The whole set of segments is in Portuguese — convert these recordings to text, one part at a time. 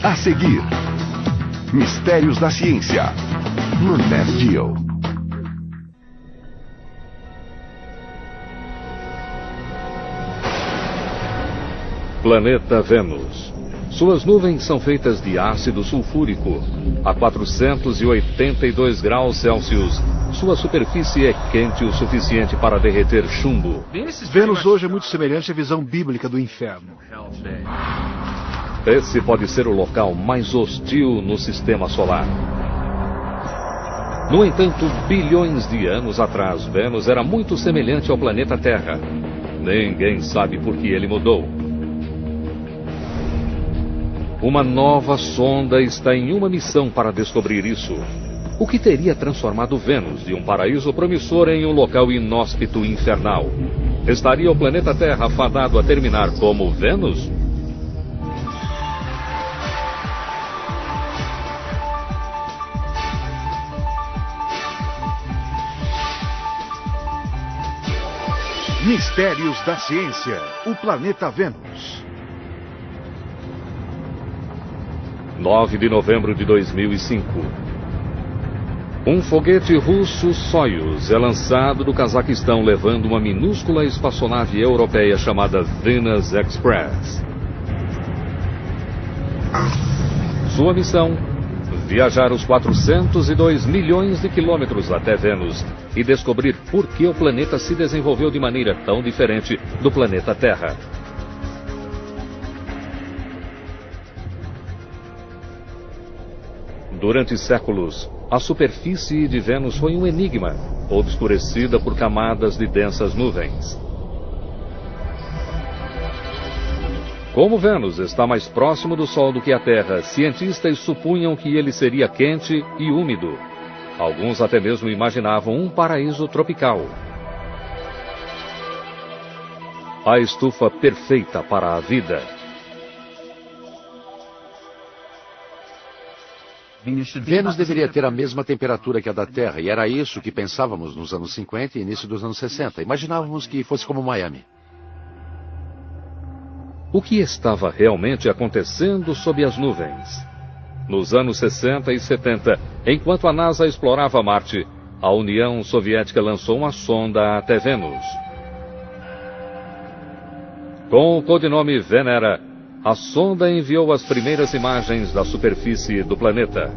A seguir, Mistérios da Ciência, no Nat Geo. Planeta Vênus. Suas nuvens são feitas de ácido sulfúrico. A 482 graus Celsius, sua superfície é quente o suficiente para derreter chumbo. Vênus hoje é muito semelhante à visão bíblica do inferno. Esse pode ser o local mais hostil no sistema solar. No entanto, bilhões de anos atrás, Vênus era muito semelhante ao planeta Terra. Ninguém sabe por que ele mudou. Uma nova sonda está em uma missão para descobrir isso. O que teria transformado Vênus de um paraíso promissor em um local inóspito e infernal? Estaria o planeta Terra fadado a terminar como Vênus? Mistérios da Ciência, o planeta Vênus. 9 de novembro de 2005. Um foguete russo Soyuz é lançado do Cazaquistão levando uma minúscula espaçonave europeia chamada Venus Express. Sua missão: viajar os 402 milhões de quilômetros até Vênus e descobrir por que o planeta se desenvolveu de maneira tão diferente do planeta Terra. Durante séculos, a superfície de Vênus foi um enigma, obscurecida por camadas de densas nuvens. Como Vênus está mais próximo do Sol do que a Terra, cientistas supunham que ele seria quente e úmido. Alguns até mesmo imaginavam um paraíso tropical. A estufa perfeita para a vida. Vênus deveria ter a mesma temperatura que a da Terra, e era isso que pensávamos nos anos 50 e início dos anos 60. Imaginávamos que fosse como Miami. O que estava realmente acontecendo sob as nuvens? Nos anos 60 e 70, enquanto a NASA explorava Marte, a União Soviética lançou uma sonda até Vênus. Com o codinome Venera, a sonda enviou as primeiras imagens da superfície do planeta.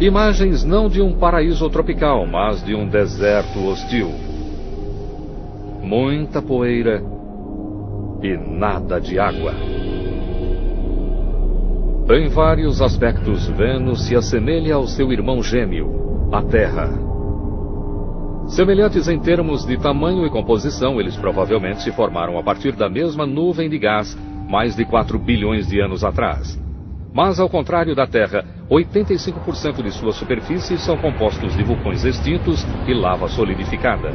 Imagens não de um paraíso tropical, mas de um deserto hostil. Muita poeira e nada de água. Em vários aspectos, Vênus se assemelha ao seu irmão gêmeo, a Terra. Semelhantes em termos de tamanho e composição, eles provavelmente se formaram a partir da mesma nuvem de gás mais de 4 bilhões de anos atrás. Mas, ao contrário da Terra, 85% de sua superfície são compostos de vulcões extintos e lava solidificada.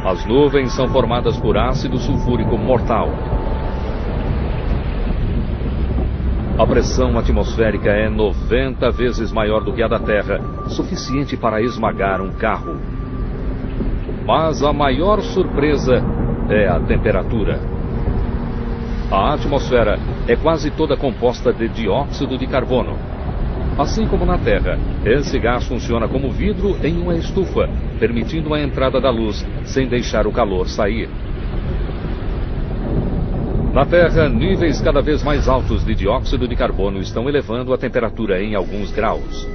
As nuvens são formadas por ácido sulfúrico mortal. A pressão atmosférica é 90 vezes maior do que a da Terra, suficiente para esmagar um carro. Mas a maior surpresa é a temperatura. A atmosfera é quase toda composta de dióxido de carbono. Assim como na Terra, esse gás funciona como vidro em uma estufa, permitindo a entrada da luz sem deixar o calor sair. Na Terra, níveis cada vez mais altos de dióxido de carbono estão elevando a temperatura em alguns graus.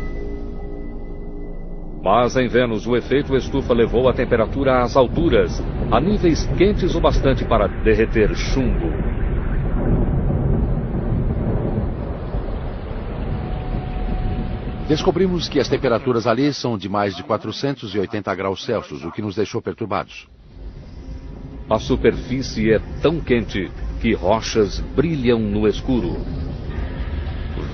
Mas em Vênus, o efeito estufa levou a temperatura às alturas, a níveis quentes o bastante para derreter chumbo. Descobrimos que as temperaturas ali são de mais de 480 graus Celsius, o que nos deixou perturbados. A superfície é tão quente que rochas brilham no escuro.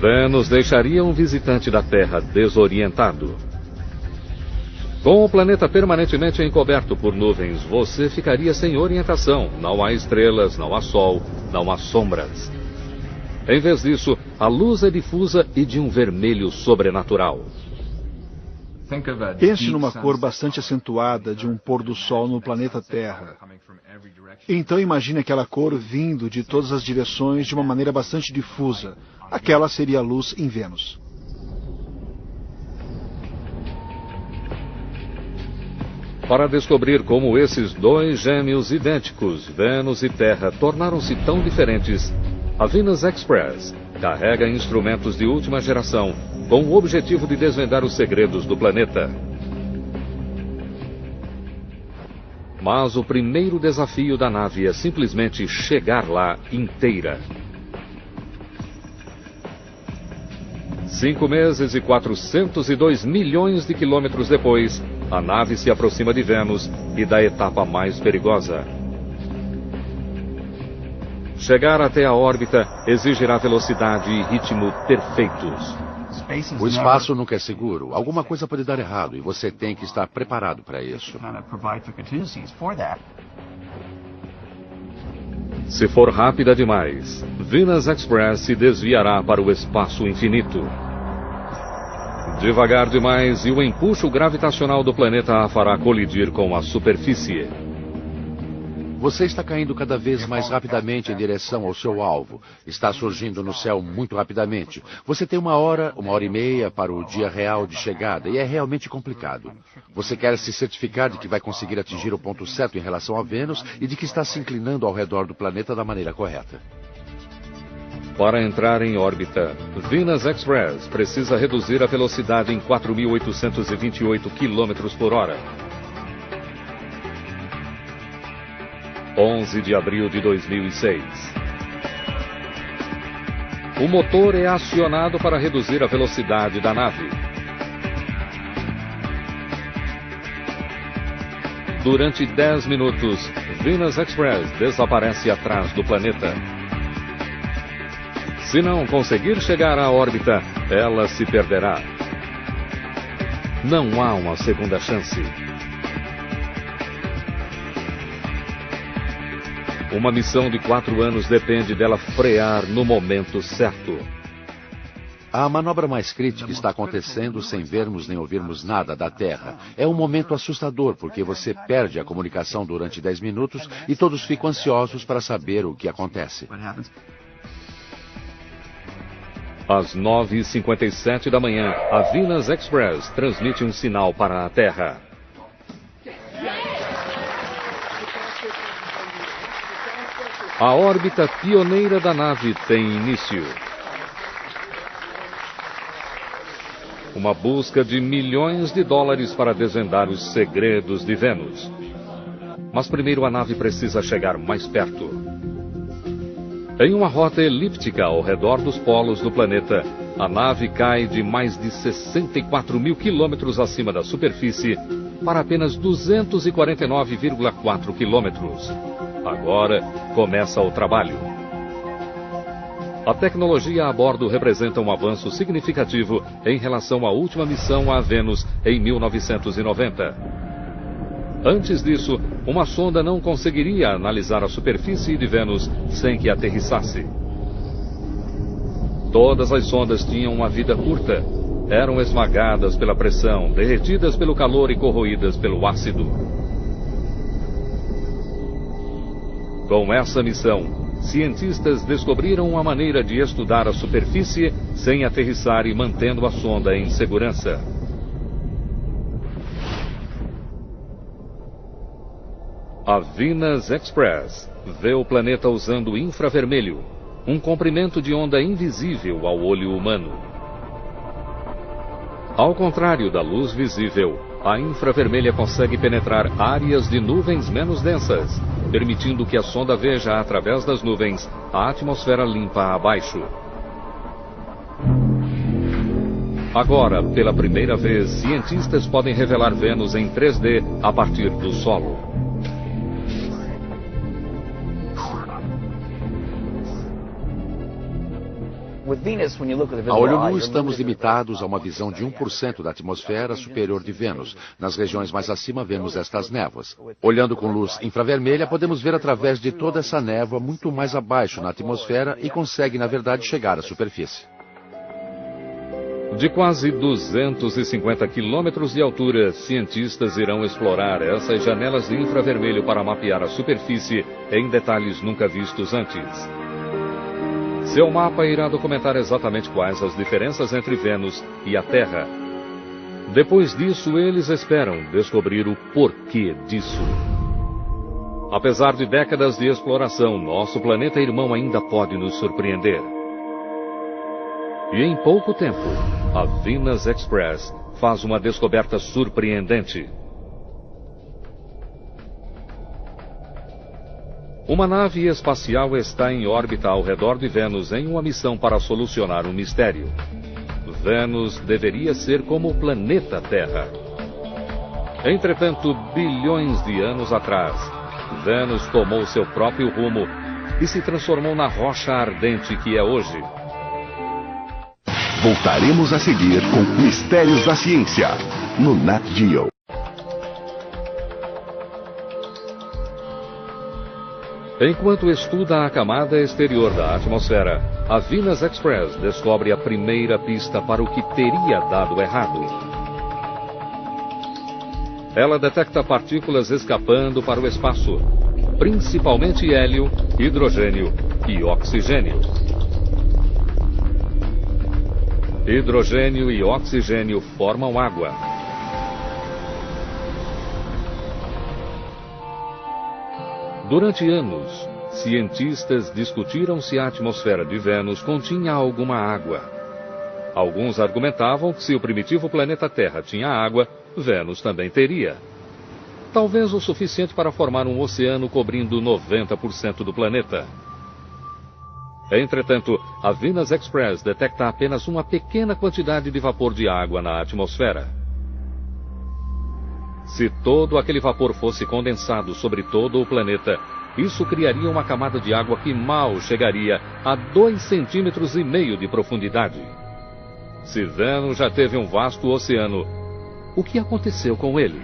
Vênus deixaria um visitante da Terra desorientado. Com o planeta permanentemente encoberto por nuvens, você ficaria sem orientação. Não há estrelas, não há sol, não há sombras. Em vez disso, a luz é difusa e de um vermelho sobrenatural. Pense numa cor bastante acentuada de um pôr do sol no planeta Terra. Então imagine aquela cor vindo de todas as direções de uma maneira bastante difusa. Aquela seria a luz em Vênus. Para descobrir como esses dois gêmeos idênticos, Vênus e Terra, tornaram-se tão diferentes, a Venus Express carrega instrumentos de última geração com o objetivo de desvendar os segredos do planeta. Mas o primeiro desafio da nave é simplesmente chegar lá inteira. 5 meses e 402 milhões de quilômetros depois, a nave se aproxima de Vênus e da etapa mais perigosa. Chegar até a órbita exigirá velocidade e ritmo perfeitos. O espaço nunca é seguro. Alguma coisa pode dar errado e você tem que estar preparado para isso. Se for rápida demais, Venus Express se desviará para o espaço infinito. Devagar demais e o empuxo gravitacional do planeta a fará colidir com a superfície. Você está caindo cada vez mais rapidamente em direção ao seu alvo. Está surgindo no céu muito rapidamente. Você tem 1 hora, 1h30 para o dia real de chegada e é realmente complicado. Você quer se certificar de que vai conseguir atingir o ponto certo em relação a Vênus e de que está se inclinando ao redor do planeta da maneira correta. Para entrar em órbita, Venus Express precisa reduzir a velocidade em 4.828 km por hora. 11 de abril de 2006. O motor é acionado para reduzir a velocidade da nave. Durante 10 minutos, Venus Express desaparece atrás do planeta. Se não conseguir chegar à órbita, ela se perderá. Não há uma segunda chance. Uma missão de 4 anos depende dela frear no momento certo. A manobra mais crítica está acontecendo sem vermos nem ouvirmos nada da Terra. É um momento assustador porque você perde a comunicação durante 10 minutos e todos ficam ansiosos para saber o que acontece. Às 9h57 da manhã, a Venus Express transmite um sinal para a Terra. A órbita pioneira da nave tem início. Uma busca de milhões de dólares para desvendar os segredos de Vênus. Mas primeiro a nave precisa chegar mais perto. Em uma rota elíptica ao redor dos polos do planeta, a nave cai de mais de 64 mil quilômetros acima da superfície para apenas 249,4 quilômetros. Agora começa o trabalho. A tecnologia a bordo representa um avanço significativo em relação à última missão a Vênus em 1990. Antes disso, uma sonda não conseguiria analisar a superfície de Vênus sem que aterrissasse. Todas as sondas tinham uma vida curta. Eram esmagadas pela pressão, derretidas pelo calor e corroídas pelo ácido. Com essa missão, cientistas descobriram uma maneira de estudar a superfície sem aterrissar e mantendo a sonda em segurança. A Venus Express vê o planeta usando infravermelho, um comprimento de onda invisível ao olho humano. Ao contrário da luz visível, a infravermelha consegue penetrar áreas de nuvens menos densas, permitindo que a sonda veja através das nuvens a atmosfera limpa abaixo. Agora, pela primeira vez, cientistas podem revelar Vênus em 3D a partir do solo. A olho nu estamos limitados a uma visão de 1% da atmosfera superior de Vênus. Nas regiões mais acima vemos estas névoas. Olhando com luz infravermelha, podemos ver através de toda essa névoa muito mais abaixo na atmosfera e consegue, na verdade, chegar à superfície. De quase 250 quilômetros de altura, cientistas irão explorar essas janelas de infravermelho para mapear a superfície em detalhes nunca vistos antes. Seu mapa irá documentar exatamente quais as diferenças entre Vênus e a Terra. Depois disso, eles esperam descobrir o porquê disso. Apesar de décadas de exploração, nosso planeta irmão ainda pode nos surpreender. E em pouco tempo, a Venus Express faz uma descoberta surpreendente. Uma nave espacial está em órbita ao redor de Vênus em uma missão para solucionar um mistério. Vênus deveria ser como o planeta Terra. Entretanto, bilhões de anos atrás, Vênus tomou seu próprio rumo e se transformou na rocha ardente que é hoje. Voltaremos a seguir com Mistérios da Ciência, no Nat Geo. Enquanto estuda a camada exterior da atmosfera, a Venus Express descobre a primeira pista para o que teria dado errado. Ela detecta partículas escapando para o espaço, principalmente hélio, hidrogênio e oxigênio. Hidrogênio e oxigênio formam água. Durante anos, cientistas discutiram se a atmosfera de Vênus continha alguma água. Alguns argumentavam que se o primitivo planeta Terra tinha água, Vênus também teria. Talvez o suficiente para formar um oceano cobrindo 90% do planeta. Entretanto, a Venus Express detecta apenas uma pequena quantidade de vapor de água na atmosfera. Se todo aquele vapor fosse condensado sobre todo o planeta, isso criaria uma camada de água que mal chegaria a 2,5 centímetros de profundidade. Se Vênus já teve um vasto oceano, o que aconteceu com ele?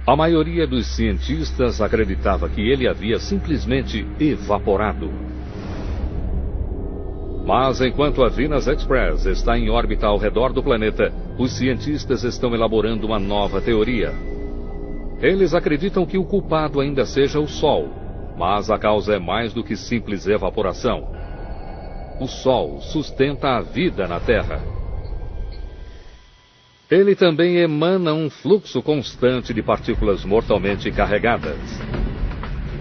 A maioria dos cientistas acreditava que ele havia simplesmente evaporado. Mas enquanto a Venus Express está em órbita ao redor do planeta, os cientistas estão elaborando uma nova teoria. Eles acreditam que o culpado ainda seja o Sol, mas a causa é mais do que simples evaporação. O Sol sustenta a vida na Terra. Ele também emana um fluxo constante de partículas mortalmente carregadas.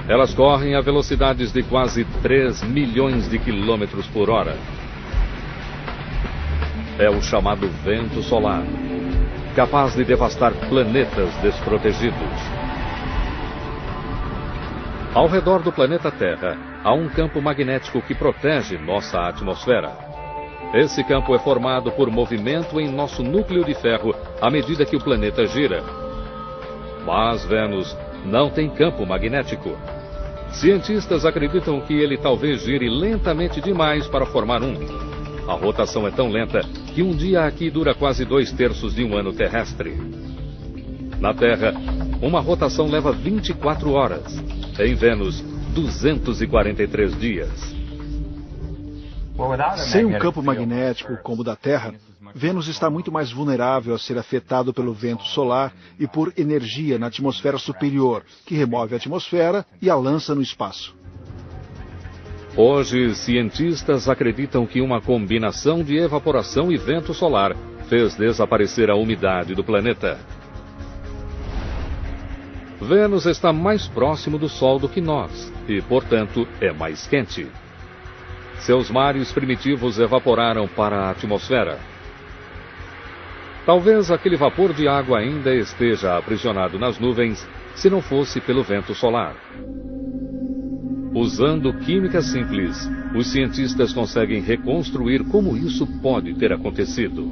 Elas correm a velocidades de quase 3 milhões de quilômetros por hora. É o chamado vento solar, capaz de devastar planetas desprotegidos. Ao redor do planeta Terra, há um campo magnético que protege nossa atmosfera. Esse campo é formado por movimento em nosso núcleo de ferro à medida que o planeta gira. Mas Vênus não tem campo magnético. Cientistas acreditam que ele talvez gire lentamente demais para formar um. A rotação é tão lenta que um dia aqui dura quase 2/3 de um ano terrestre. Na Terra, uma rotação leva 24 horas. Em Vênus, 243 dias. Sem um campo magnético como o da Terra, Vênus está muito mais vulnerável a ser afetado pelo vento solar e por energia na atmosfera superior, que remove a atmosfera e a lança no espaço. Hoje, cientistas acreditam que uma combinação de evaporação e vento solar fez desaparecer a umidade do planeta. Vênus está mais próximo do Sol do que nós e, portanto, é mais quente. Seus mares primitivos evaporaram para a atmosfera. Talvez aquele vapor de água ainda esteja aprisionado nas nuvens, se não fosse pelo vento solar. Usando química simples, os cientistas conseguem reconstruir como isso pode ter acontecido.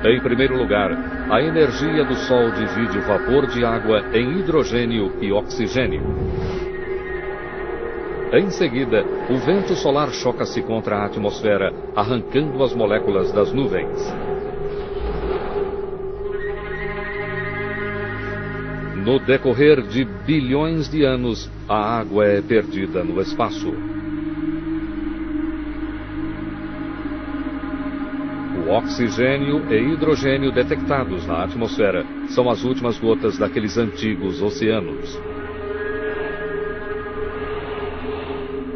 Em primeiro lugar, a energia do Sol divide o vapor de água em hidrogênio e oxigênio. Em seguida, o vento solar choca-se contra a atmosfera, arrancando as moléculas das nuvens. No decorrer de bilhões de anos, a água é perdida no espaço. Oxigênio e hidrogênio detectados na atmosfera são as últimas gotas daqueles antigos oceanos.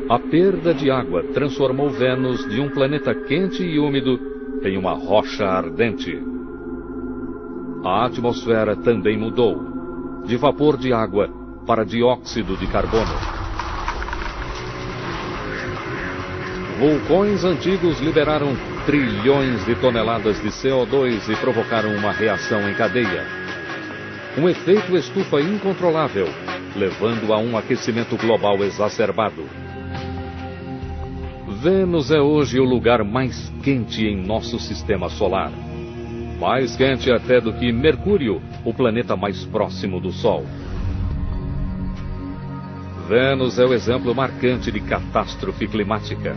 A perda de água transformou Vênus de um planeta quente e úmido em uma rocha ardente. A atmosfera também mudou, de vapor de água para dióxido de carbono. Vulcões antigos liberaram trilhões de toneladas de CO2 e provocaram uma reação em cadeia. Um efeito estufa incontrolável, levando a um aquecimento global exacerbado. Vênus é hoje o lugar mais quente em nosso sistema solar. Mais quente até do que Mercúrio, o planeta mais próximo do Sol. Vênus é o exemplo marcante de catástrofe climática.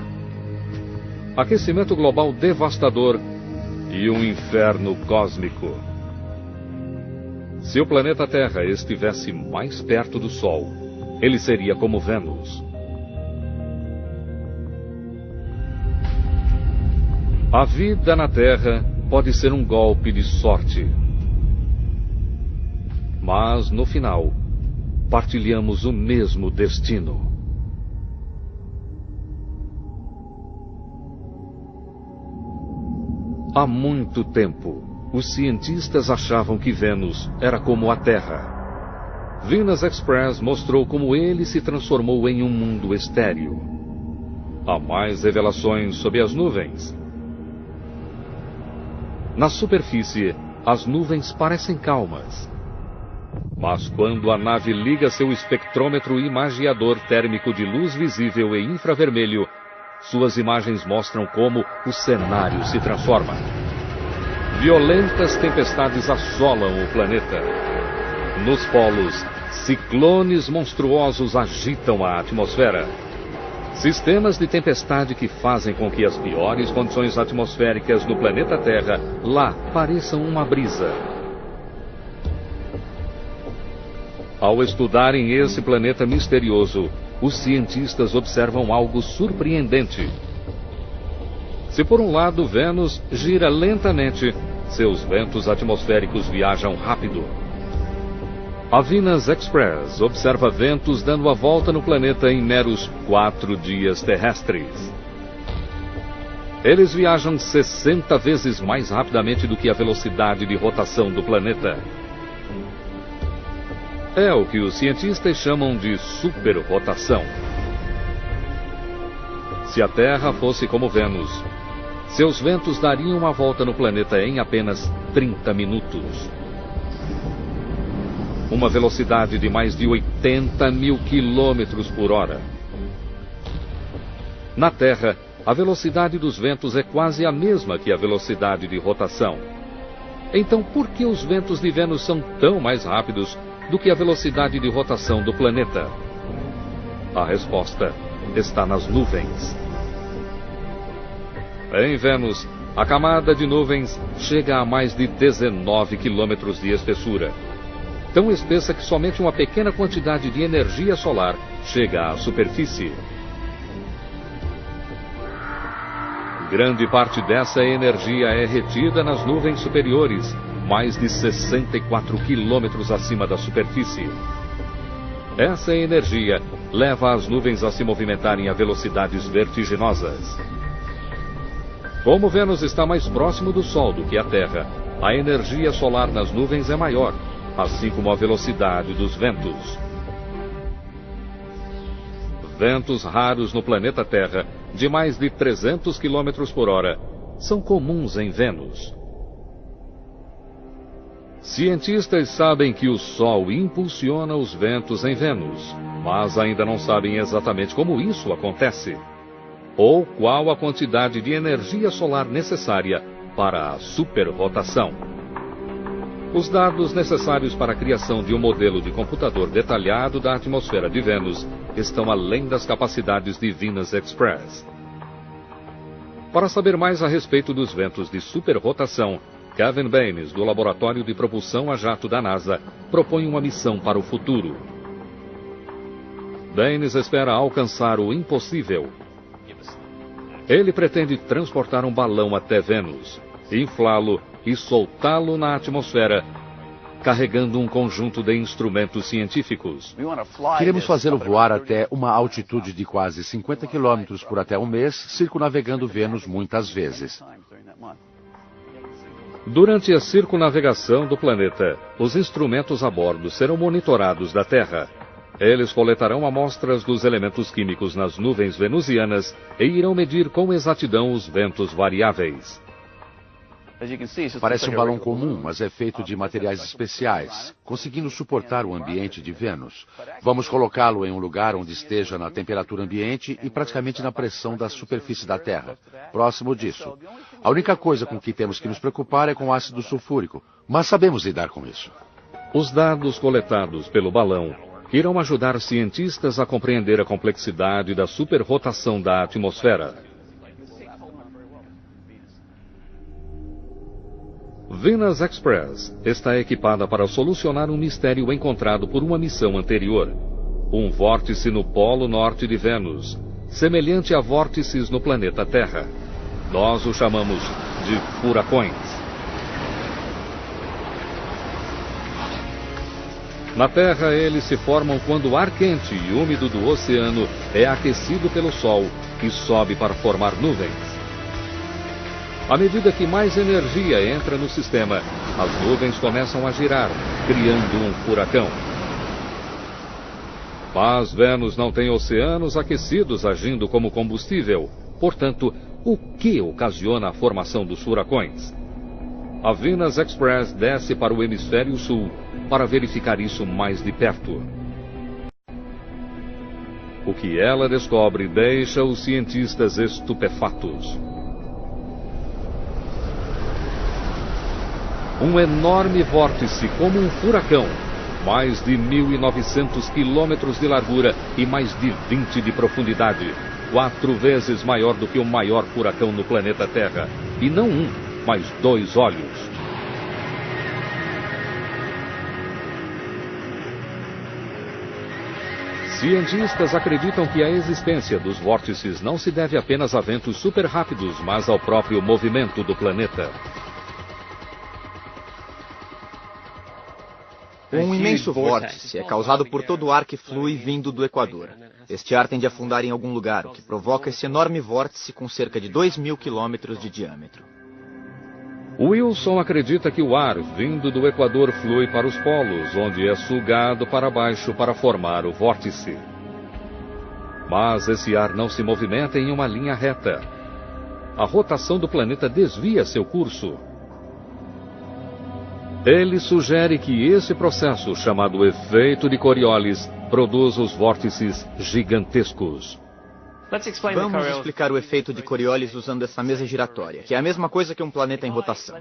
Aquecimento global devastador e um inferno cósmico. Se o planeta Terra estivesse mais perto do Sol, ele seria como Vênus. A vida na Terra pode ser um golpe de sorte. Mas, no final, partilhamos o mesmo destino. Há muito tempo, os cientistas achavam que Vênus era como a Terra. Venus Express mostrou como ele se transformou em um mundo estéril. Há mais revelações sobre as nuvens. Na superfície, as nuvens parecem calmas. Mas quando a nave liga seu espectrômetro imagiador térmico de luz visível e infravermelho, suas imagens mostram como o cenário se transforma. Violentas tempestades assolam o planeta. Nos polos, ciclones monstruosos agitam a atmosfera. Sistemas de tempestade que fazem com que as piores condições atmosféricas do planeta Terra lá pareçam uma brisa. Ao estudarem esse planeta misterioso, os cientistas observam algo surpreendente. Se por um lado Vênus gira lentamente, seus ventos atmosféricos viajam rápido. A Venus Express observa ventos dando a volta no planeta em meros 4 dias terrestres. Eles viajam 60 vezes mais rapidamente do que a velocidade de rotação do planeta. É o que os cientistas chamam de superrotação. Se a Terra fosse como Vênus, seus ventos dariam uma volta no planeta em apenas 30 minutos. Uma velocidade de mais de 80 mil quilômetros por hora. Na Terra, a velocidade dos ventos é quase a mesma que a velocidade de rotação. Então, por que os ventos de Vênus são tão mais rápidos do que a velocidade de rotação do planeta? A resposta está nas nuvens. Em Vênus, a camada de nuvens chega a mais de 19 quilômetros de espessura. Tão espessa que somente uma pequena quantidade de energia solar chega à superfície. Grande parte dessa energia é retida nas nuvens superiores, mais de 64 quilômetros acima da superfície. Essa energia leva as nuvens a se movimentarem a velocidades vertiginosas. Como Vênus está mais próximo do Sol do que a Terra, a energia solar nas nuvens é maior, assim como a velocidade dos ventos. Ventos raros no planeta Terra, de mais de 300 km por hora, são comuns em Vênus. Cientistas sabem que o Sol impulsiona os ventos em Vênus, mas ainda não sabem exatamente como isso acontece, ou qual a quantidade de energia solar necessária para a superrotação. Os dados necessários para a criação de um modelo de computador detalhado da atmosfera de Vênus estão além das capacidades de Venus Express. Para saber mais a respeito dos ventos de superrotação, Kevin Baines, do Laboratório de Propulsão a Jato da NASA, propõe uma missão para o futuro. Baines espera alcançar o impossível. Ele pretende transportar um balão até Vênus, inflá-lo e soltá-lo na atmosfera, carregando um conjunto de instrumentos científicos. Queremos fazê-lo voar até uma altitude de quase 50 quilômetros por até um mês, circunnavegando Vênus muitas vezes. Durante a circunnavegação do planeta, os instrumentos a bordo serão monitorados da Terra. Eles coletarão amostras dos elementos químicos nas nuvens venusianas e irão medir com exatidão os ventos variáveis. Parece um balão comum, mas é feito de materiais especiais, conseguindo suportar o ambiente de Vênus. Vamos colocá-lo em um lugar onde esteja na temperatura ambiente e praticamente na pressão da superfície da Terra, próximo disso. A única coisa com que temos que nos preocupar é com o ácido sulfúrico, mas sabemos lidar com isso. Os dados coletados pelo balão irão ajudar cientistas a compreender a complexidade da superrotação da atmosfera. Venus Express está equipada para solucionar um mistério encontrado por uma missão anterior. Um vórtice no polo norte de Vênus, semelhante a vórtices no planeta Terra. Nós o chamamos de furacões. Na Terra, eles se formam quando o ar quente e úmido do oceano é aquecido pelo Sol e sobe para formar nuvens. À medida que mais energia entra no sistema, as nuvens começam a girar, criando um furacão. Mas Vênus não tem oceanos aquecidos agindo como combustível. Portanto, o que ocasiona a formação dos furacões? A Venus Express desce para o hemisfério sul para verificar isso mais de perto. O que ela descobre deixa os cientistas estupefatos. Um enorme vórtice como um furacão, mais de 1.900 quilômetros de largura e mais de 20 de profundidade, 4 vezes maior do que o maior furacão no planeta Terra, e não um, mas 2 olhos. Cientistas acreditam que a existência dos vórtices não se deve apenas a ventos super rápidos, mas ao próprio movimento do planeta. Um imenso vórtice é causado por todo o ar que flui vindo do Equador. Este ar tende a afundar em algum lugar, o que provoca esse enorme vórtice com cerca de 2.000 quilômetros de diâmetro. Wilson acredita que o ar vindo do Equador flui para os polos, onde é sugado para baixo para formar o vórtice. Mas esse ar não se movimenta em uma linha reta. A rotação do planeta desvia seu curso. Ele sugere que esse processo, chamado efeito de Coriolis, produz os vórtices gigantescos. Vamos explicar o efeito de Coriolis usando essa mesa giratória, que é a mesma coisa que um planeta em rotação.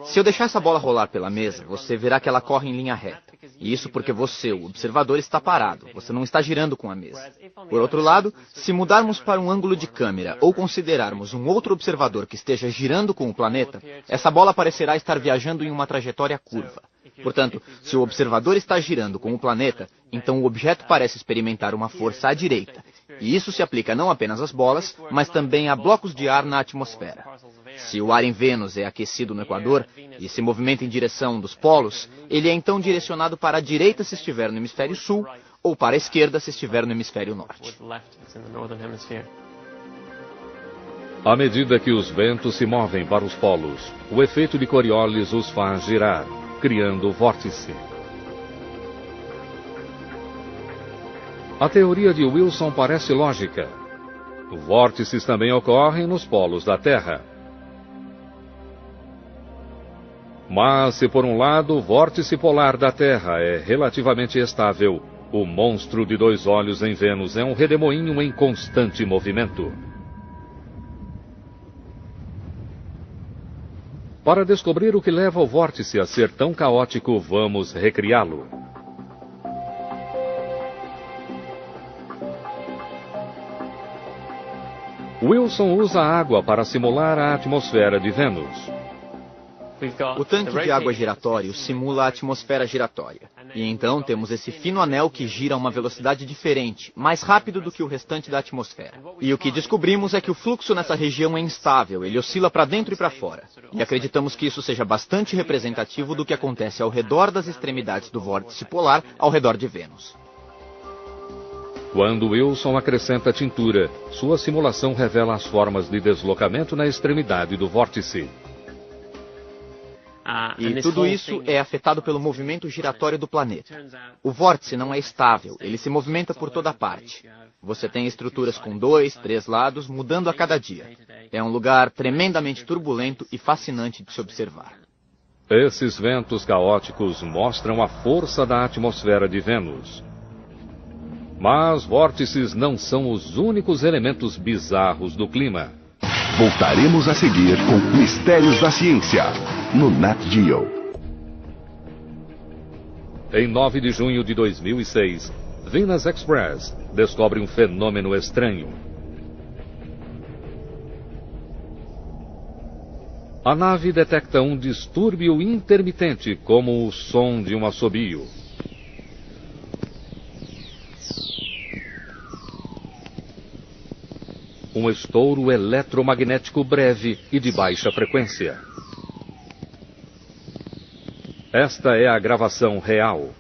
Se eu deixar essa bola rolar pela mesa, você verá que ela corre em linha reta. E isso porque você, o observador, está parado, você não está girando com a mesa. Por outro lado, se mudarmos para um ângulo de câmera ou considerarmos um outro observador que esteja girando com o planeta, essa bola parecerá estar viajando em uma trajetória curva. Portanto, se o observador está girando com o planeta, então o objeto parece experimentar uma força à direita. E isso se aplica não apenas às bolas, mas também a blocos de ar na atmosfera. Se o ar em Vênus é aquecido no Equador e se movimenta em direção dos polos, ele é então direcionado para a direita se estiver no hemisfério sul, ou para a esquerda se estiver no hemisfério norte. À medida que os ventos se movem para os polos, o efeito de Coriolis os faz girar, criando o vórtice. A teoria de Wilson parece lógica. Vórtices também ocorrem nos polos da Terra. Mas se por um lado o vórtice polar da Terra é relativamente estável, o monstro de 2 olhos em Vênus é um redemoinho em constante movimento. Para descobrir o que leva o vórtice a ser tão caótico, vamos recriá-lo. Wilson usa água para simular a atmosfera de Vênus. O tanque de água giratório simula a atmosfera giratória. E então temos esse fino anel que gira a uma velocidade diferente, mais rápido do que o restante da atmosfera. E o que descobrimos é que o fluxo nessa região é instável, ele oscila para dentro e para fora. E acreditamos que isso seja bastante representativo do que acontece ao redor das extremidades do vórtice polar, ao redor de Vênus. Quando Wilson acrescenta tintura, sua simulação revela as formas de deslocamento na extremidade do vórtice. E tudo isso é afetado pelo movimento giratório do planeta. O vórtice não é estável, ele se movimenta por toda parte. Você tem estruturas com 2, 3 lados, mudando a cada dia. É um lugar tremendamente turbulento e fascinante de se observar. Esses ventos caóticos mostram a força da atmosfera de Vênus. Mas vórtices não são os únicos elementos bizarros do clima. Voltaremos a seguir com Mistérios da Ciência, no Nat Geo. Em 9 de junho de 2006, Venus Express descobre um fenômeno estranho. A nave detecta um distúrbio intermitente, como o som de um assobio. Um estouro eletromagnético breve e de baixa frequência. Esta é a gravação real.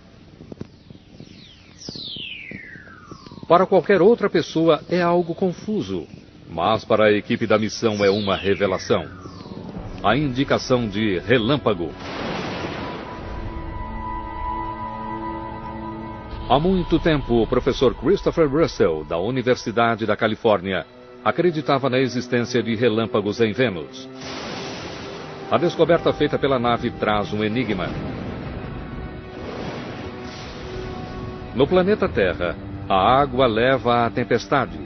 Para qualquer outra pessoa é algo confuso, mas para a equipe da missão é uma revelação. A indicação de relâmpago. Há muito tempo, o professor Christopher Russell, da Universidade da Califórnia, acreditava na existência de relâmpagos em Vênus. A descoberta feita pela nave traz um enigma. No planeta Terra, a água leva a tempestades.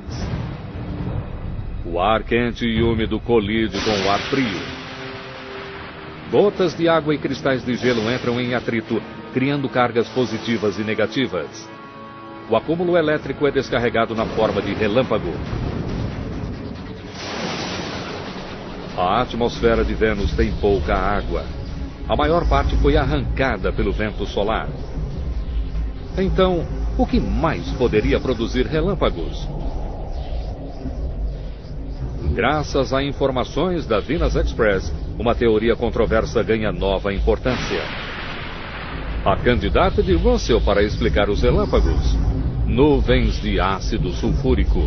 O ar quente e úmido colide com o ar frio. Gotas de água e cristais de gelo entram em atrito, criando cargas positivas e negativas. O acúmulo elétrico é descarregado na forma de relâmpago. A atmosfera de Vênus tem pouca água. A maior parte foi arrancada pelo vento solar. Então, o que mais poderia produzir relâmpagos? Graças a informações da Venus Express, uma teoria controversa ganha nova importância. A candidata de Russell para explicar os relâmpagos: nuvens de ácido sulfúrico.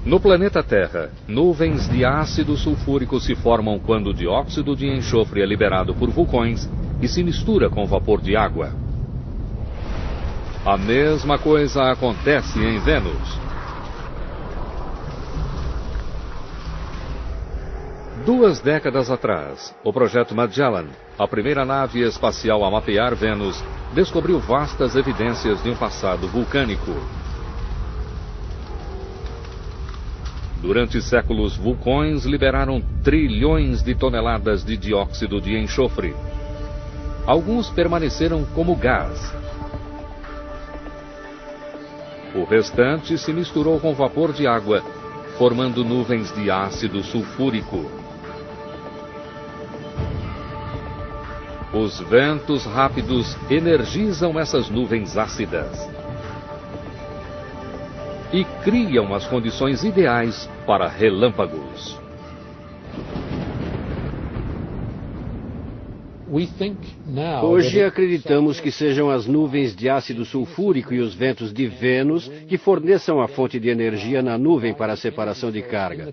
No planeta Terra, nuvens de ácido sulfúrico se formam quando o dióxido de enxofre é liberado por vulcões e se mistura com vapor de água. A mesma coisa acontece em Vênus. 2 décadas atrás, o projeto Magellan, a primeira nave espacial a mapear Vênus, descobriu vastas evidências de um passado vulcânico. Durante séculos, vulcões liberaram trilhões de toneladas de dióxido de enxofre. Alguns permaneceram como gás. O restante se misturou com vapor de água, formando nuvens de ácido sulfúrico. Os ventos rápidos energizam essas nuvens ácidas e criam as condições ideais para relâmpagos. Hoje acreditamos que sejam as nuvens de ácido sulfúrico e os ventos de Vênus que forneçam a fonte de energia na nuvem para a separação de carga.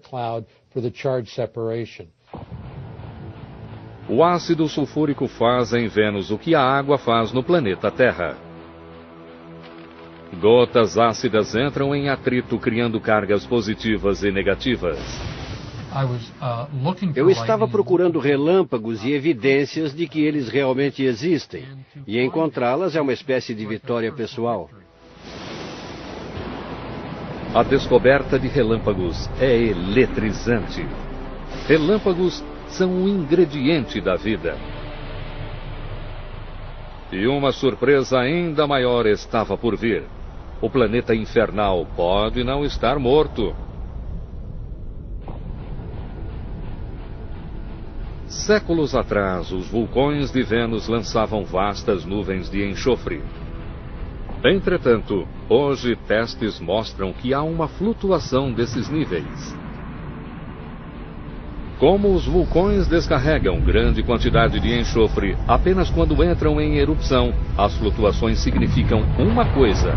O ácido sulfúrico faz em Vênus o que a água faz no planeta Terra. Gotas ácidas entram em atrito, criando cargas positivas e negativas. Eu estava procurando relâmpagos e evidências de que eles realmente existem, e encontrá-las é uma espécie de vitória pessoal. A descoberta de relâmpagos é eletrizante. Relâmpagos são um ingrediente da vida. E uma surpresa ainda maior estava por vir. O planeta infernal pode não estar morto. Séculos atrás, os vulcões de Vênus lançavam vastas nuvens de enxofre. Entretanto, hoje testes mostram que há uma flutuação desses níveis. Como os vulcões descarregam grande quantidade de enxofre apenas quando entram em erupção, as flutuações significam uma coisa: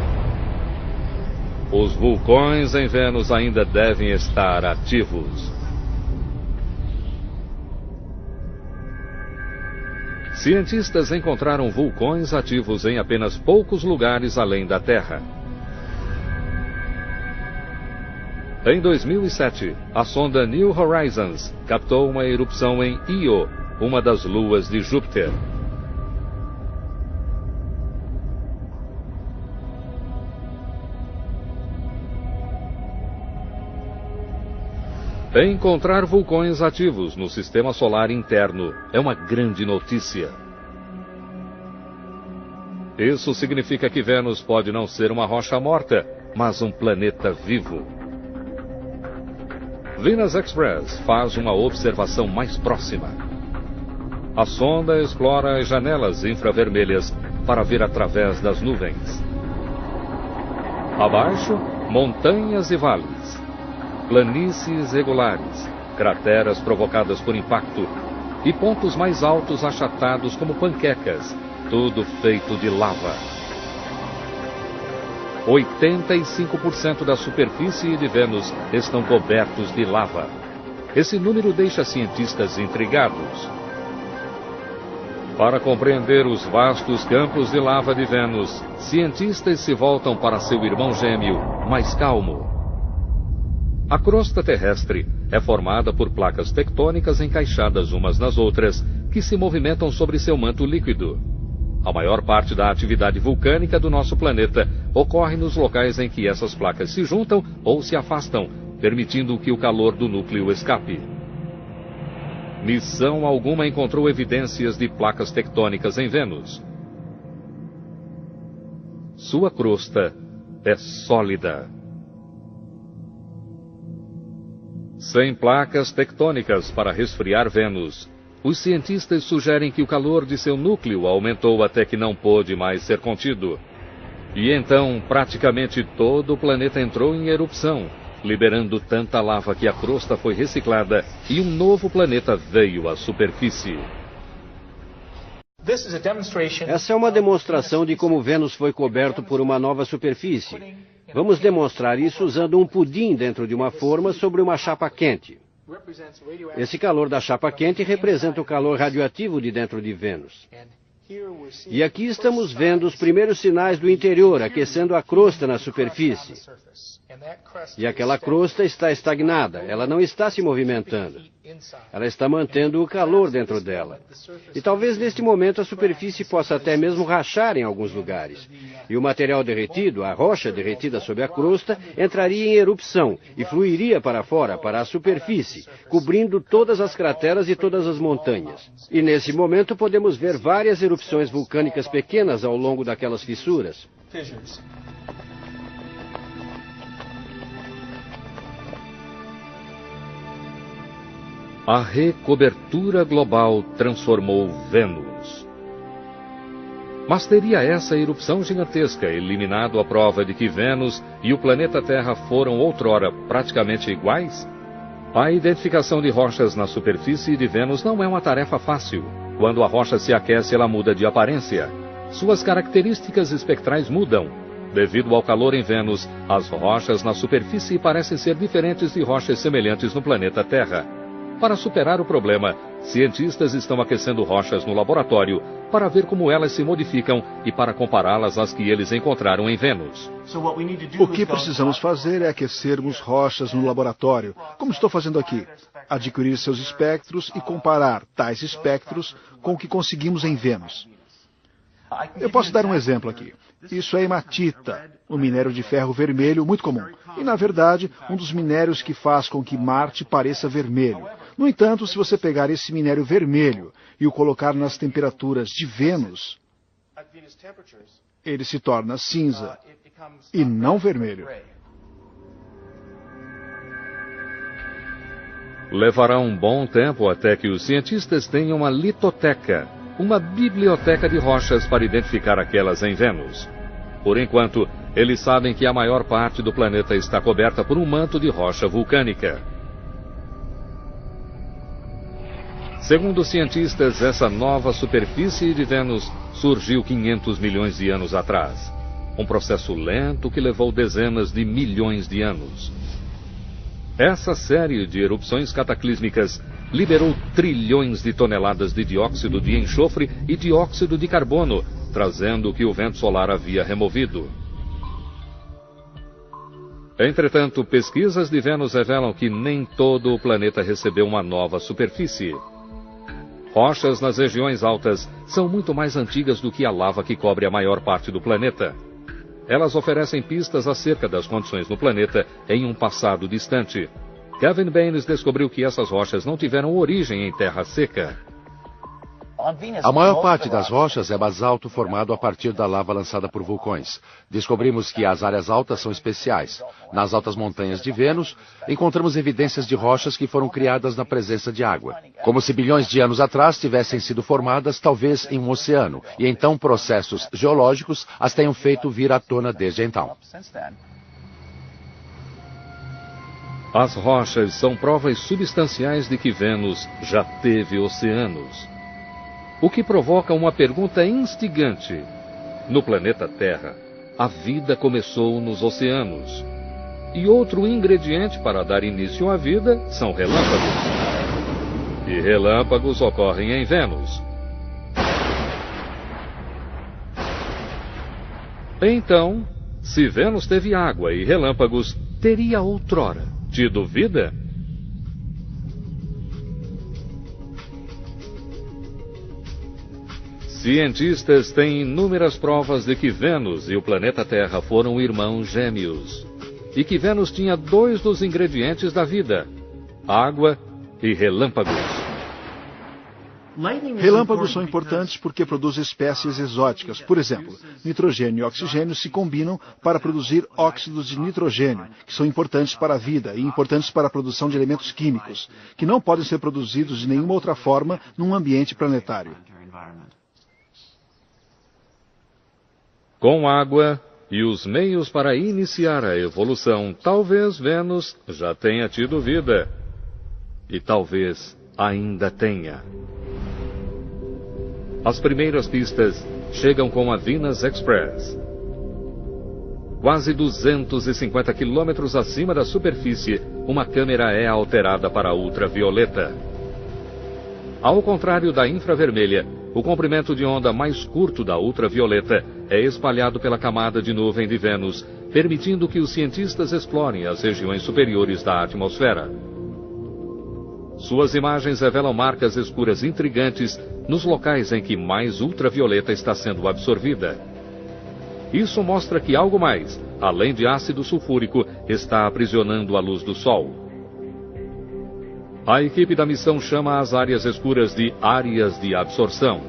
os vulcões em Vênus ainda devem estar ativos. Cientistas encontraram vulcões ativos em apenas poucos lugares além da Terra. Em 2007, a sonda New Horizons captou uma erupção em Io, uma das luas de Júpiter. Encontrar vulcões ativos no sistema solar interno é uma grande notícia. Isso significa que Vênus pode não ser uma rocha morta, mas um planeta vivo. Venus Express faz uma observação mais próxima. A sonda explora as janelas infravermelhas para ver através das nuvens. Abaixo, montanhas e vales. Planícies regulares, crateras provocadas por impacto e pontos mais altos achatados como panquecas, tudo feito de lava. 85% da superfície de Vênus estão cobertos de lava. Esse número deixa cientistas intrigados. Para compreender os vastos campos de lava de Vênus, cientistas se voltam para seu irmão gêmeo, mais calmo. A crosta terrestre é formada por placas tectônicas encaixadas umas nas outras, que se movimentam sobre seu manto líquido. A maior parte da atividade vulcânica do nosso planeta ocorre nos locais em que essas placas se juntam ou se afastam, permitindo que o calor do núcleo escape. Missão alguma encontrou evidências de placas tectônicas em Vênus. Sua crosta é sólida. Sem placas tectônicas para resfriar Vênus, os cientistas sugerem que o calor de seu núcleo aumentou até que não pôde mais ser contido. E então, praticamente todo o planeta entrou em erupção, liberando tanta lava que a crosta foi reciclada e um novo planeta veio à superfície. Essa é uma demonstração de como Vênus foi coberto por uma nova superfície. Vamos demonstrar isso usando um pudim dentro de uma forma sobre uma chapa quente. Esse calor da chapa quente representa o calor radioativo de dentro de Vênus. E aqui estamos vendo os primeiros sinais do interior aquecendo a crosta na superfície. E aquela crosta está estagnada, ela não está se movimentando. Ela está mantendo o calor dentro dela. E talvez neste momento a superfície possa até mesmo rachar em alguns lugares. E o material derretido, a rocha derretida sob a crosta, entraria em erupção e fluiria para fora, para a superfície, cobrindo todas as crateras e todas as montanhas. E nesse momento podemos ver várias erupções vulcânicas pequenas ao longo daquelas fissuras. A recobertura global transformou Vênus. Mas teria essa erupção gigantesca eliminado a prova de que Vênus e o planeta Terra foram outrora praticamente iguais? A identificação de rochas na superfície de Vênus não é uma tarefa fácil. Quando a rocha se aquece, ela muda de aparência. Suas características espectrais mudam. Devido ao calor em Vênus, as rochas na superfície parecem ser diferentes de rochas semelhantes no planeta Terra. Para superar o problema, cientistas estão aquecendo rochas no laboratório para ver como elas se modificam e para compará-las às que eles encontraram em Vênus. O que precisamos fazer é aquecermos rochas no laboratório, como estou fazendo aqui. Adquirir seus espectros e comparar tais espectros com o que conseguimos em Vênus. Eu posso dar um exemplo aqui. Isso é hematita, um minério de ferro vermelho muito comum. E, na verdade, um dos minérios que faz com que Marte pareça vermelho. No entanto, se você pegar esse minério vermelho e o colocar nas temperaturas de Vênus, ele se torna cinza e não vermelho. Levará um bom tempo até que os cientistas tenham uma litoteca, uma biblioteca de rochas para identificar aquelas em Vênus. Por enquanto, eles sabem que a maior parte do planeta está coberta por um manto de rocha vulcânica. Segundo os cientistas, essa nova superfície de Vênus surgiu 500 milhões de anos atrás. Um processo lento que levou dezenas de milhões de anos. Essa série de erupções cataclísmicas liberou trilhões de toneladas de dióxido de enxofre e dióxido de carbono, trazendo o que o vento solar havia removido. Entretanto, pesquisas de Vênus revelam que nem todo o planeta recebeu uma nova superfície. Rochas nas regiões altas são muito mais antigas do que a lava que cobre a maior parte do planeta. Elas oferecem pistas acerca das condições no planeta em um passado distante. Kevin Baines descobriu que essas rochas não tiveram origem em terra seca. A maior parte das rochas é basalto formado a partir da lava lançada por vulcões. Descobrimos que as áreas altas são especiais. Nas altas montanhas de Vênus, encontramos evidências de rochas que foram criadas na presença de água. Como se bilhões de anos atrás tivessem sido formadas, talvez em um oceano, e então processos geológicos as tenham feito vir à tona desde então. As rochas são provas substanciais de que Vênus já teve oceanos. O que provoca uma pergunta instigante. No planeta Terra, a vida começou nos oceanos. E outro ingrediente para dar início à vida são relâmpagos. E relâmpagos ocorrem em Vênus. Então, se Vênus teve água e relâmpagos, teria outrora tido vida? Cientistas têm inúmeras provas de que Vênus e o planeta Terra foram irmãos gêmeos. E que Vênus tinha dois dos ingredientes da vida: água e relâmpagos. Relâmpagos são importantes porque produzem espécies exóticas. Por exemplo, nitrogênio e oxigênio se combinam para produzir óxidos de nitrogênio, que são importantes para a vida e importantes para a produção de elementos químicos, que não podem ser produzidos de nenhuma outra forma num ambiente planetário. Com água e os meios para iniciar a evolução, talvez Vênus já tenha tido vida. E talvez ainda tenha. As primeiras pistas chegam com a Venus Express. Quase 250 quilômetros acima da superfície, uma câmera é alterada para ultravioleta. Ao contrário da infravermelha, o comprimento de onda mais curto da ultravioleta é espalhado pela camada de nuvem de Vênus, permitindo que os cientistas explorem as regiões superiores da atmosfera. Suas imagens revelam marcas escuras intrigantes nos locais em que mais ultravioleta está sendo absorvida. Isso mostra que algo mais, além de ácido sulfúrico, está aprisionando a luz do Sol. A equipe da missão chama as áreas escuras de áreas de absorção.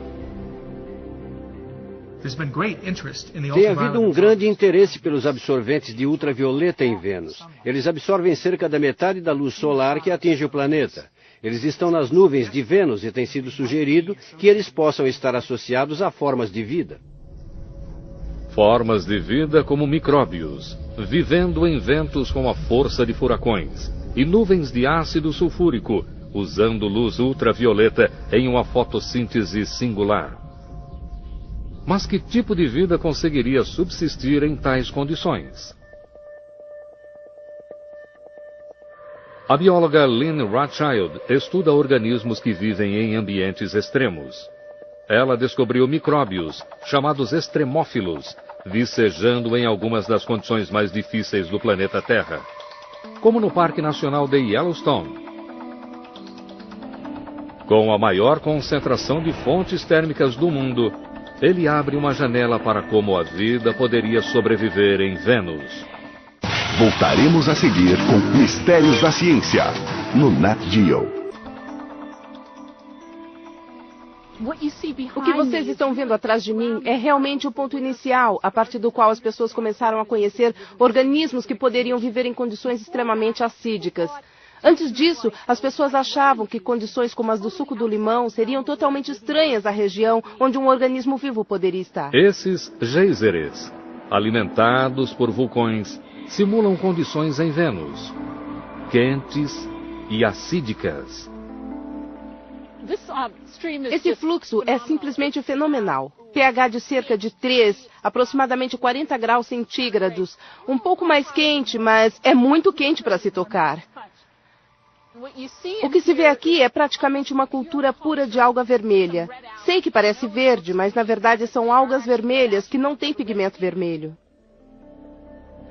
Tem havido um grande interesse pelos absorventes de ultravioleta em Vênus. Eles absorvem cerca da metade da luz solar que atinge o planeta. Eles estão nas nuvens de Vênus e tem sido sugerido que eles possam estar associados a formas de vida. Formas de vida como micróbios, vivendo em ventos com a força de furacões, e nuvens de ácido sulfúrico, usando luz ultravioleta em uma fotossíntese singular. Mas que tipo de vida conseguiria subsistir em tais condições? A bióloga Lynn Rothschild estuda organismos que vivem em ambientes extremos. Ela descobriu micróbios, chamados extremófilos, vicejando em algumas das condições mais difíceis do planeta Terra, como no Parque Nacional de Yellowstone. Com a maior concentração de fontes térmicas do mundo, ele abre uma janela para como a vida poderia sobreviver em Vênus. Voltaremos a seguir com Mistérios da Ciência, no Nat Geo. O que vocês estão vendo atrás de mim é realmente o ponto inicial, a partir do qual as pessoas começaram a conhecer organismos que poderiam viver em condições extremamente acídicas. Antes disso, as pessoas achavam que condições como as do suco do limão seriam totalmente estranhas à região onde um organismo vivo poderia estar. Esses geysers, alimentados por vulcões, simulam condições em Vênus, quentes e acídicas. Esse fluxo é simplesmente fenomenal. pH de cerca de 3, aproximadamente 40 graus centígrados. Um pouco mais quente, mas é muito quente para se tocar. O que se vê aqui é praticamente uma cultura pura de alga vermelha. Sei que parece verde, mas na verdade são algas vermelhas que não têm pigmento vermelho.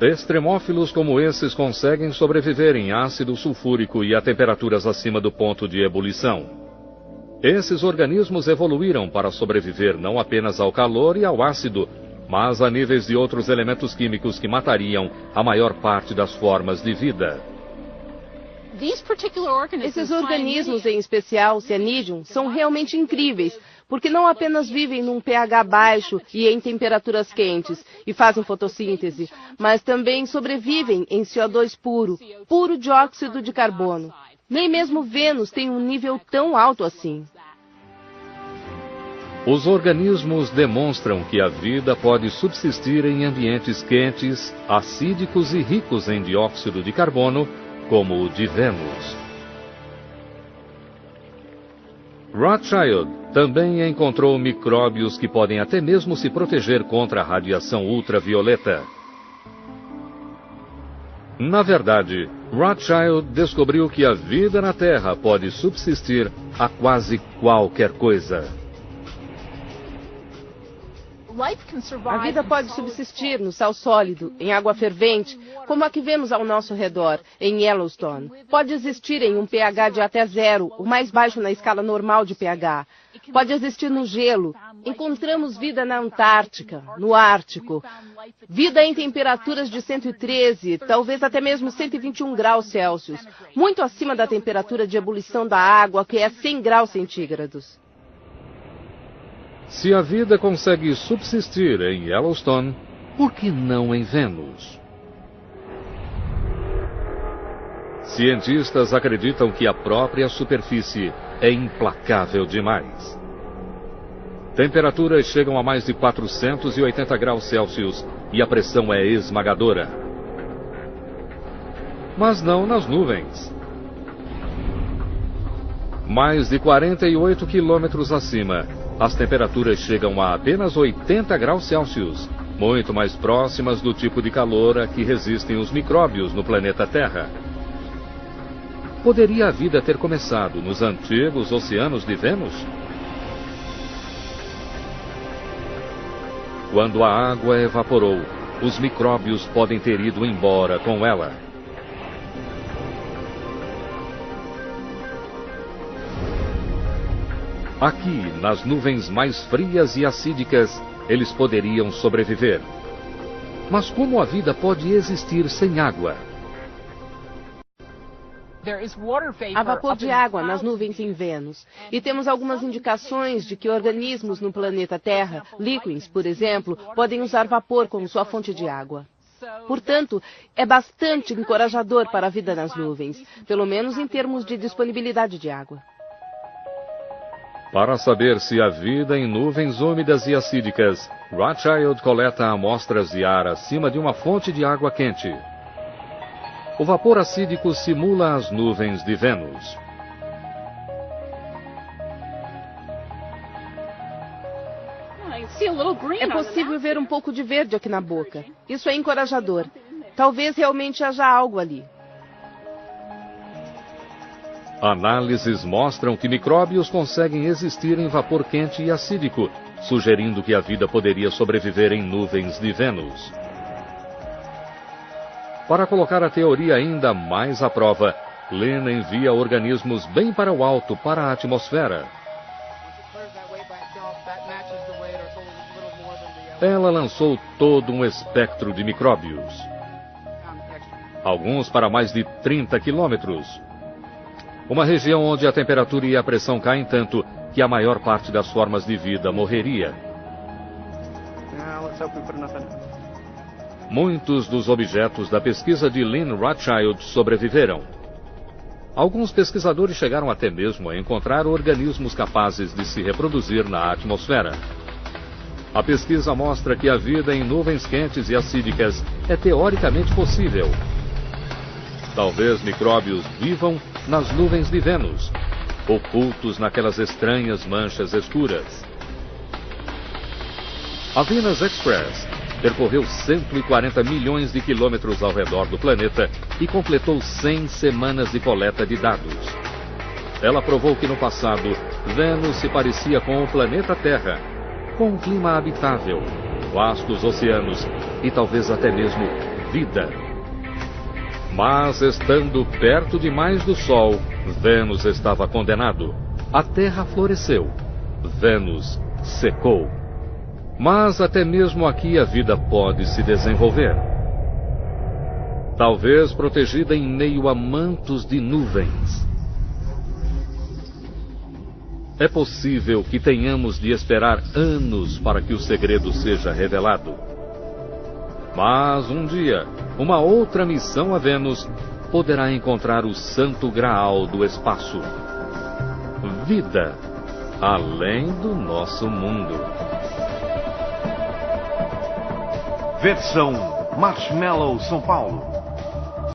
Extremófilos como esses conseguem sobreviver em ácido sulfúrico e a temperaturas acima do ponto de ebulição. Esses organismos evoluíram para sobreviver não apenas ao calor e ao ácido, mas a níveis de outros elementos químicos que matariam a maior parte das formas de vida. Esses organismos, em especial Cyanidum, são realmente incríveis, porque não apenas vivem num pH baixo e em temperaturas quentes e fazem fotossíntese, mas também sobrevivem em CO2 puro dióxido de carbono. Nem mesmo Vênus tem um nível tão alto assim. Os organismos demonstram que a vida pode subsistir em ambientes quentes, acídicos e ricos em dióxido de carbono, como o de Vênus. Rothschild também encontrou micróbios que podem até mesmo se proteger contra a radiação ultravioleta. Na verdade, Rothschild descobriu que a vida na Terra pode subsistir a quase qualquer coisa. A vida pode subsistir no sal sólido, em água fervente, como a que vemos ao nosso redor, em Yellowstone. Pode existir em um pH de até 0, o mais baixo na escala normal de pH. Pode existir no gelo. Encontramos vida na Antártica, no Ártico. Vida em temperaturas de 113, talvez até mesmo 121 graus Celsius, muito acima da temperatura de ebulição da água, que é 100 graus centígrados. Se a vida consegue subsistir em Yellowstone, por que não em Vênus? Cientistas acreditam que a própria superfície é implacável demais. Temperaturas chegam a mais de 480 graus Celsius e a pressão é esmagadora. Mas não nas nuvens. Mais de 48 quilômetros acima, as temperaturas chegam a apenas 80 graus Celsius, muito mais próximas do tipo de calor a que resistem os micróbios no planeta Terra. Poderia a vida ter começado nos antigos oceanos de Vênus? Quando a água evaporou, os micróbios podem ter ido embora com ela. Aqui, nas nuvens mais frias e acídicas, eles poderiam sobreviver. Mas como a vida pode existir sem água? Há vapor de água nas nuvens em Vênus. E temos algumas indicações de que organismos no planeta Terra, líquens, por exemplo, podem usar vapor como sua fonte de água. Portanto, é bastante encorajador para a vida nas nuvens, pelo menos em termos de disponibilidade de água. Para saber se há vida em nuvens úmidas e acídicas, Rothschild coleta amostras de ar acima de uma fonte de água quente. O vapor acídico simula as nuvens de Vênus. É possível ver um pouco de verde aqui na boca. Isso é encorajador. Talvez realmente haja algo ali. Análises mostram que micróbios conseguem existir em vapor quente e acídico, sugerindo que a vida poderia sobreviver em nuvens de Vênus. Para colocar a teoria ainda mais à prova, Lynn envia organismos bem para o alto, para a atmosfera. Ela lançou todo um espectro de micróbios. Alguns para mais de 30 quilômetros. Uma região onde a temperatura e a pressão caem tanto que a maior parte das formas de vida morreria. Muitos dos objetos da pesquisa de Lynn Rothschild sobreviveram. Alguns pesquisadores chegaram até mesmo a encontrar organismos capazes de se reproduzir na atmosfera. A pesquisa mostra que a vida em nuvens quentes e acídicas é teoricamente possível. Talvez micróbios vivam nas nuvens de Vênus, ocultos naquelas estranhas manchas escuras. A Venus Express percorreu 140 milhões de quilômetros ao redor do planeta e completou 100 semanas de coleta de dados. Ela provou que no passado, Vênus se parecia com o planeta Terra, com um clima habitável, vastos oceanos e talvez até mesmo vida. Mas, estando perto demais do Sol, Vênus estava condenado. A Terra floresceu. Vênus secou. Mas até mesmo aqui a vida pode se desenvolver. Talvez protegida em meio a mantos de nuvens. É possível que tenhamos de esperar anos para que o segredo seja revelado. Mas um dia, uma outra missão a Vênus poderá encontrar o santo graal do espaço. Vida além do nosso mundo. Versão Marshmallow São Paulo.